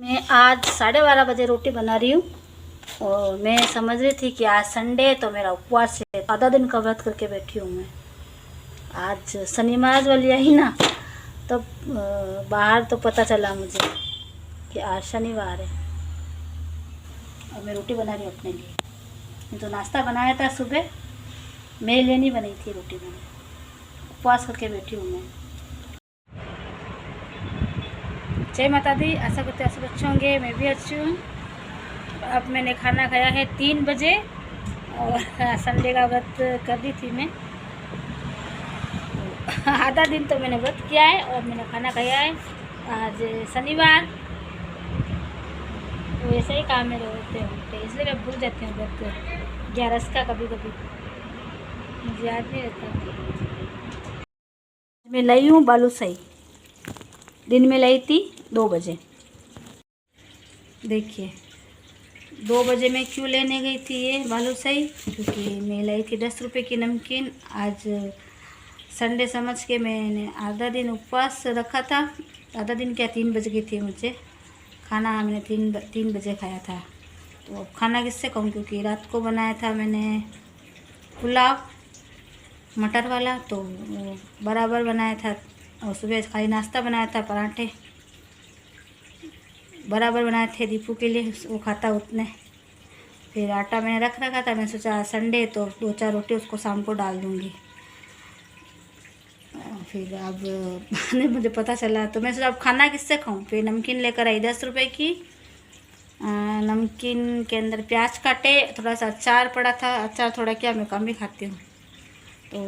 मैं आज 12:30 बजे रोटी बना रही हूँ और मैं समझ रही थी कि आज संडे है तो मेरा उपवास है। आधा दिन का व्रत करके बैठी हूँ मैं। आज शनि महाराज वाली आई ना, तब बाहर तो पता चला मुझे कि आज शनिवार है और मैं रोटी बना रही हूँ अपने लिए। मैं तो नाश्ता बनाया था सुबह, मेरे लिए नहीं बनाई थी रोटी। मैंने उपवास करके बैठी हूँ मैं। जय माता दी। आशा करते हैं सब अच्छे होंगे, मैं भी अच्छी हूँ। अब मैंने खाना खाया है 3 बजे और संडे का व्रत कर दी थी मैं। आधा दिन तो मैंने व्रत किया है और मैंने खाना खाया है। आज शनिवार, वैसे ही काम में रहते हैं इसलिए मैं भूल जाती हूँ व्रत 11 का। कभी कभी मुझे याद नहीं रहता। मैं लाई हूँ बालूशाही, दिन में लाई थी 2 बजे। देखिए 2 बजे मैं क्यों लेने गई थी ये बालूशाही, क्योंकि मैं लाई थी 10 रुपये की नमकीन। आज संडे समझ के मैंने आधा दिन उपवास रखा था। आधा दिन क्या, 3 बज गई थी मुझे। खाना मैंने 3 बजे खाया था। तो खाना किससे कहूँ, क्योंकि रात को बनाया था मैंने पुलाव मटर वाला, तो बराबर बनाया था। और सुबह खाली नाश्ता बनाया था, पराठे बराबर बनाए थे दीपू के लिए, वो खाता उतने। फिर आटा मैंने रख रखा था, मैं सोचा संडे तो 2-4 रोटी उसको शाम को डाल दूँगी। फिर अब मुझे पता चला तो मैं सोचा अब खाना किससे खाऊं। फिर नमकीन लेकर आई 10 रुपये की। नमकीन के अंदर प्याज काटे, थोड़ा सा अचार पड़ा था। अचार थोड़ा क्या, मैं कम ही खाती हूँ, तो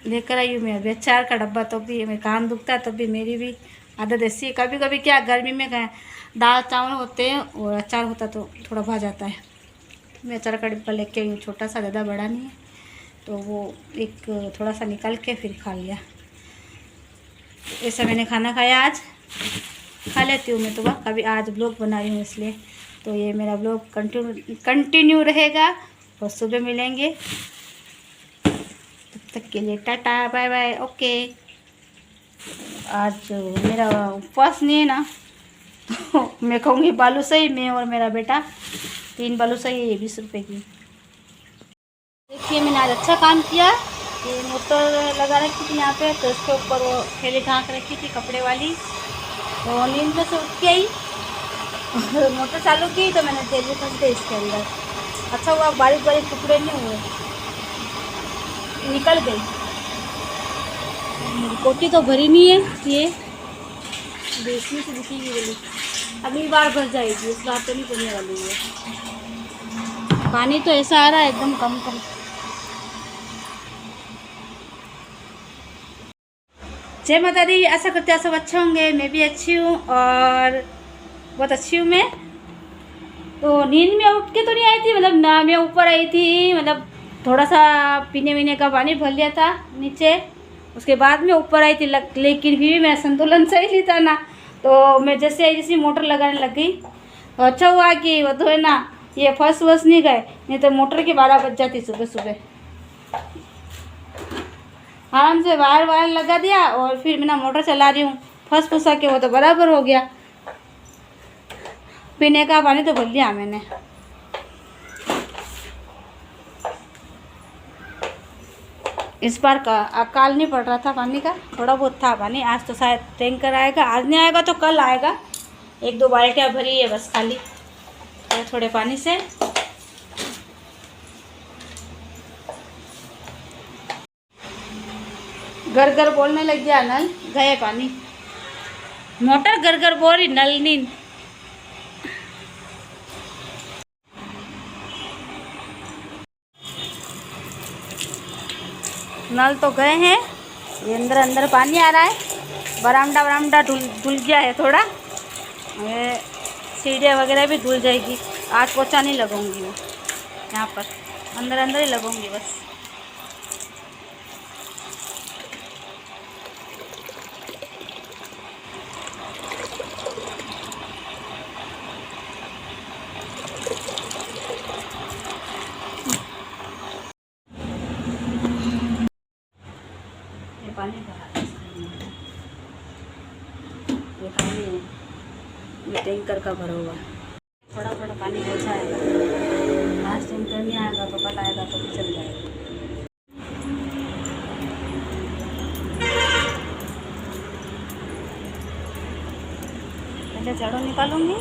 लेकर आई हूँ मैं अभी अचार का डब्बा। तो भी मैं कान दुखता है तब भी मेरी भी आदत ऐसी है। कभी कभी क्या, गर्मी में दाल चावल होते हैं और अचार होता तो थोड़ा भा जाता है। मैं अचार का डिब्बा लेके आई हूँ, छोटा सा, ज़्यादा बड़ा नहीं है, तो वो एक थोड़ा सा निकाल के फिर खा लिया। ऐसा मैंने खाना खाया। आज खा लेती हूँ मैं तो कभी, आज ब्लॉग बना रही हूँ इसलिए। तो ये मेरा ब्लॉग कंटिन्यू रहेगा और सुबह मिलेंगे। तब तक के लिए टाटा बाय बाय, ओके। आज मेरा उपवास नहीं है ना, तो मैं कहूँगी बालूशाही, मैं और मेरा बेटा 3 बालूशाही है, ये 20 रुपये की। देखिए मैंने आज अच्छा काम किया। ये मोटर लगा रखी थी यहाँ पे, तो इसके ऊपर वो थैली ढाँक रखी थी कपड़े वाली। तो नींद में से उठ के आई और मोटर चालू की, तो मैंने थैली फंस गई इसके अंदर। अच्छा हुआ बारीक बारीक टुकड़े नहीं हुए, निकल गई। मेरी कोटी तो भरी नहीं है, ये देखने से दिखेगी बोली, अगली बार भर जाएगी, इस बार तो नहीं करने वाली है। पानी तो ऐसा आ रहा है एकदम कम कम। जय माता दी। आशा करते हैं सब अच्छे होंगे, मैं भी अच्छी हूँ और बहुत अच्छी हूँ मैं। तो नींद में उठ के तो नहीं आई थी, मतलब ना, मैं ऊपर आई थी, मतलब थोड़ा सा पीने वीने का पानी भर लिया था नीचे, उसके बाद में ऊपर आई थी। लेकिन फिर भी मेरा संतुलन सही नहीं था ना, तो मैं जैसे मोटर लगाने लग गई। तो अच्छा हुआ कि वो तो है ना, ये फंस वस नहीं गए, नहीं तो मोटर की 12 बज जाती सुबह सुबह। आराम से वायर लगा दिया और फिर मैं ना मोटर चला रही हूँ, फंस फंसा के वो तो बराबर हो गया। पीने का पानी तो भर लिया मैंने। इस बार का अकाल नहीं पड़ रहा था पानी का, थोड़ा बहुत था पानी। आज तो शायद टैंकर आएगा, आज नहीं आएगा तो कल आएगा। 1-2 बाल्टियाँ भरी है बस खाली थोड़े थोड़े पानी से। घर घर बोलने लग गया, नल गए पानी। मोटर घर घर बोल रही, नल नहीं। नल तो गए हैं, ये अंदर अंदर पानी आ रहा है। बरामदा धुल गया है थोड़ा, सीढ़ियाँ वगैरह भी धुल जाएगी। आज पोछा नहीं लगाऊंगी मैं यहाँ पर, अंदर अंदर ही लगाऊंगी बस। ये पानी भरा है, ये पानी है। ये टैंकर का भरा हुआ है। थोड़ा थोड़ा पानी बचा आएगा, लास्ट टैंकर नहीं आएगा तो कल आएगा तो भी चल जाएगा। पहले जड़ों निकालूंगी,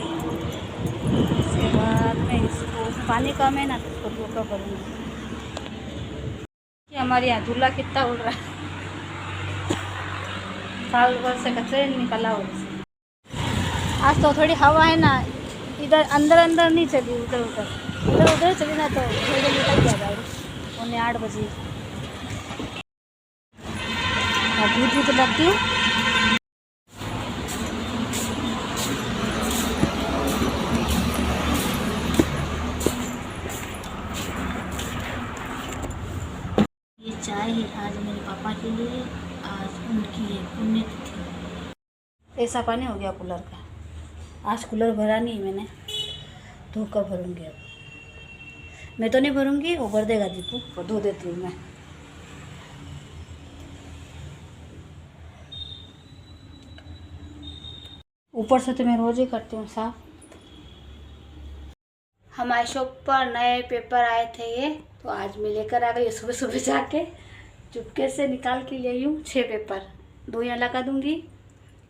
उसके बाद मैं इसको पानी कम है ना तो इसको धोखा करूँगी। हमारे यहाँ झूला कितना उड़ रहा है, साल भर से कचरे निकला हो। आज तो थोड़ी हवा है ना, इधर अंदर अंदर नहीं चली, उधर उधर उधर उधर चली ना तो थोड़ी निकल गया गाड़ी। 8:15 बजे दूध दूध लगती हूँ। ये चाय है आज मेरे पापा के लिए, आज उनकी है पुण्यतिथि। ऐसा पानी हो गया कूलर का, आज कूलर भरा नहीं मैंने, तो कब भरूँगी। अब मैं तो नहीं भरूँगी, वो भर देगा दीपू, वो धो देती हूँ मैं। ऊपर से तो मैं रोज ही करती हूँ साफ। हमारे शॉप पर नए पेपर आए थे ये, तो आज मैं लेकर आ गई सुबह सुबह जाके, चुपके से निकाल के ले आई हूँ 6 पेपर। 2 यहाँ लगा दूँगी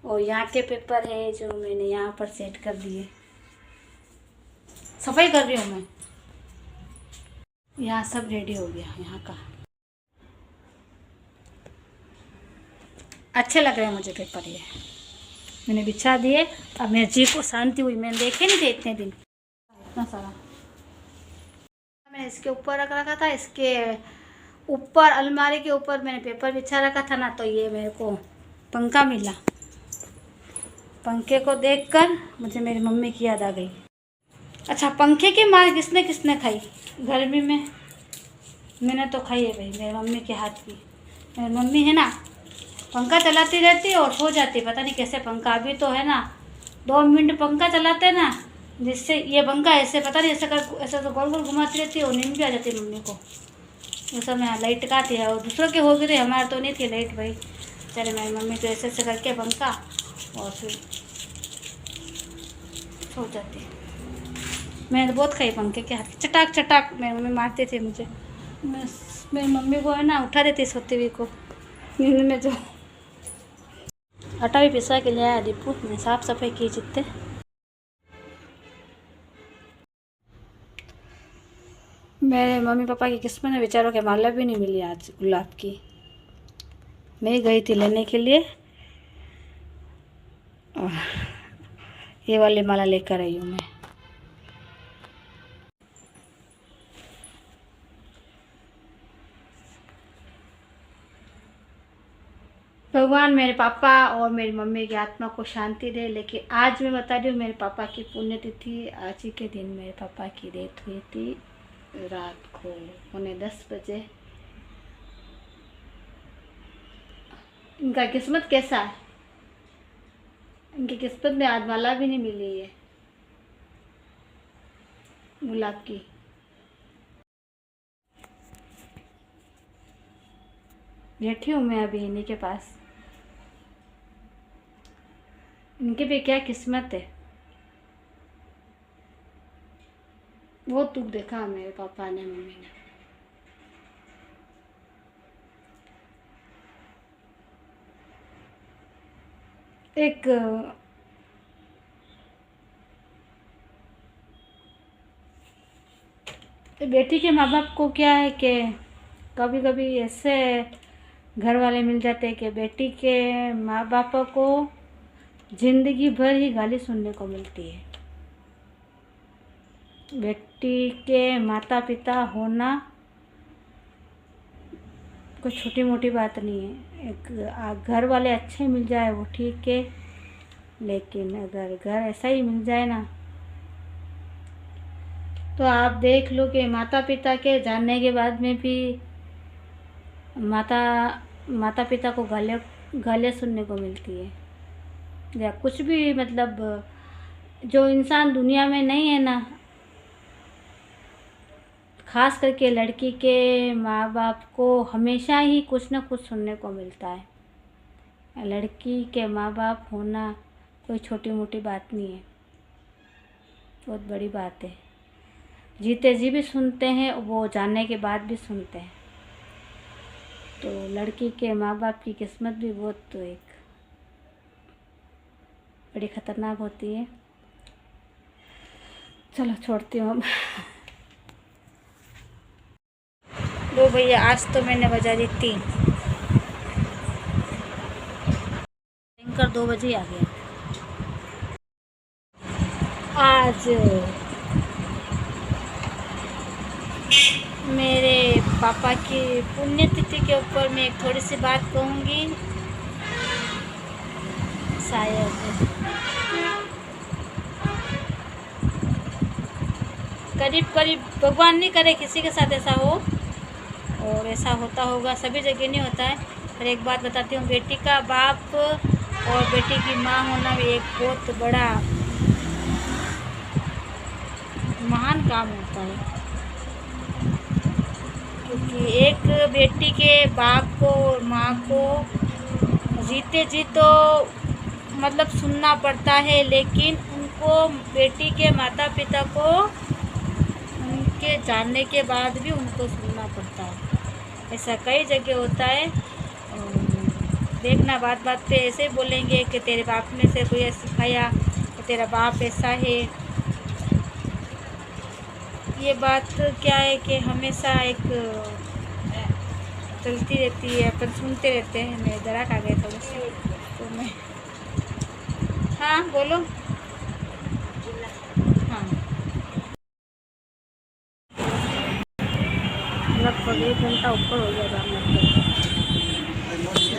और यहाँ के पेपर है जो मैंने यहाँ पर सेट कर दिए। सफाई कर रही हूँ मैं, यहाँ सब रेडी हो गया। यहाँ का अच्छे लग रहे हैं मुझे पेपर, ये मैंने बिछा दिए। अब मेरे जी को शांति हुई, मैंने देखे नहीं थे इतने दिन इतना सारा। मैंने इसके ऊपर रख रखा था, इसके ऊपर अलमारी के ऊपर मैंने पेपर बिछा रखा था ना, तो ये मेरे को पंखा मिला। पंखे को देखकर मुझे मेरी मम्मी की याद आ गई। अच्छा, पंखे की मार किसने किसने खाई गर्मी में? मैंने तो खाई है भाई, मेरी मम्मी के हाथ की। मेरी मम्मी है ना, पंखा चलाती रहती और सो जाती, पता नहीं कैसे पंखा। अभी तो है ना 2 मिनट पंखा चलाते हैं ना, जिससे ये पंखा ऐसे पता नहीं ऐसे तो गोल गोल घुमाती रहती है और नींद भी आ जाती है मम्मी को। उस समय लाइट का थी और दूसरों के हो गई थी, हमारे तो नहीं थी लाइट भाई। चले मेरी मम्मी तो ऐसे ऐसे करके पंखा और फिर सो जाती। मैंने तो बहुत खाई पंखे के हाथ की, चटाक चटाक मेरी मम्मी मारती थी मुझे। मैं मेरी मम्मी को है ना उठा देती सोती हुई को नींद में। जो आटा भी पिसा के ले आया दीपू, मैं साफ सफाई की जितने। मेरे मम्मी पापा की किस्मत में बेचारों के माला भी नहीं मिली आज गुलाब की। मैं गई थी लेने के लिए और ये वाली माला लेकर आई हूँ मैं। भगवान मेरे पापा और मेरी मम्मी की आत्मा को शांति दे। लेकिन आज मैं बता रही हूँ मेरे पापा की पुण्यतिथि। आज ही के दिन मेरे पापा की डेथ हुई थी रात को 9:45 बजे। इनका किस्मत कैसा है, इनकी किस्मत में आज माला भी नहीं मिली है गुलाब की। बैठी हूँ मैं अभी इन्हीं के पास। इनके भी क्या किस्मत है, बहुत दुख देखा मेरे पापा ने मम्मी ने। एक बेटी के माँ बाप को क्या है कि कभी कभी ऐसे घर वाले मिल जाते हैं कि बेटी के माँ बाप को जिंदगी भर ही गाली सुनने को मिलती है। बेटी के माता पिता होना कोई छोटी मोटी बात नहीं है। एक घर वाले अच्छे मिल जाए वो ठीक है, लेकिन अगर घर ऐसा ही मिल जाए ना तो आप देख लो कि माता पिता के जानने के बाद में भी माता पिता को गालियाँ सुनने को मिलती है, या कुछ भी मतलब जो इंसान दुनिया में नहीं है ना, खास करके लड़की के माँ बाप को हमेशा ही कुछ ना कुछ सुनने को मिलता है। लड़की के माँ बाप होना कोई छोटी मोटी बात नहीं है। बहुत बड़ी बात है। जीते जी भी सुनते हैं, वो जानने के बाद भी सुनते हैं। तो लड़की के माँ बाप की किस्मत भी बहुत एक बड़ी ख़तरनाक होती है। चलो छोड़ती हूँ अब। लो भैया, आज तो मैंने बजा दी 3। टैंकर 2 बजे ही आ गया। आज मेरे पापा की पुण्यतिथि के ऊपर मैं एक थोड़ी सी बात कहूँगी। शायद करीब करीब, भगवान नहीं करे किसी के साथ ऐसा हो, और ऐसा होता होगा, सभी जगह नहीं होता है। पर एक बात बताती हूँ, बेटी का बाप और बेटी की माँ होना भी एक बहुत बड़ा महान काम होता है। क्योंकि एक बेटी के बाप को और माँ को जीते जी तो मतलब सुनना पड़ता है, लेकिन उनको, बेटी के माता पिता को उनके जानने के बाद भी उनको सुनना पड़ता है। ऐसा कई जगह होता है। और देखना, बात बात पे ऐसे बोलेंगे कि तेरे बाप ने से कोई सिखाया, तो तेरा बाप ऐसा है। ये बात क्या है कि हमेशा एक चलती रहती है, अपन सुनते रहते हैं। मैं जरा खा गए थोड़े से, तो मैं, हाँ बोलो। हाँ, लगभग 1 घंटा ऊपर हो गया जाम लगभग।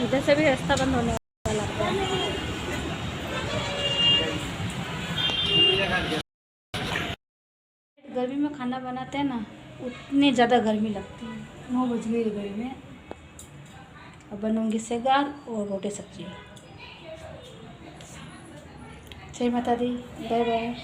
इधर से भी रास्ता बंद होने वाला लगता है। गर्मी में खाना बनाते हैं ना, उतनी ज़्यादा गर्मी लगती है। 9 बज गई गर्मी में। अब बनूंगी सेगार और रोटी सब्जी। जय माता दी, बाय बाय।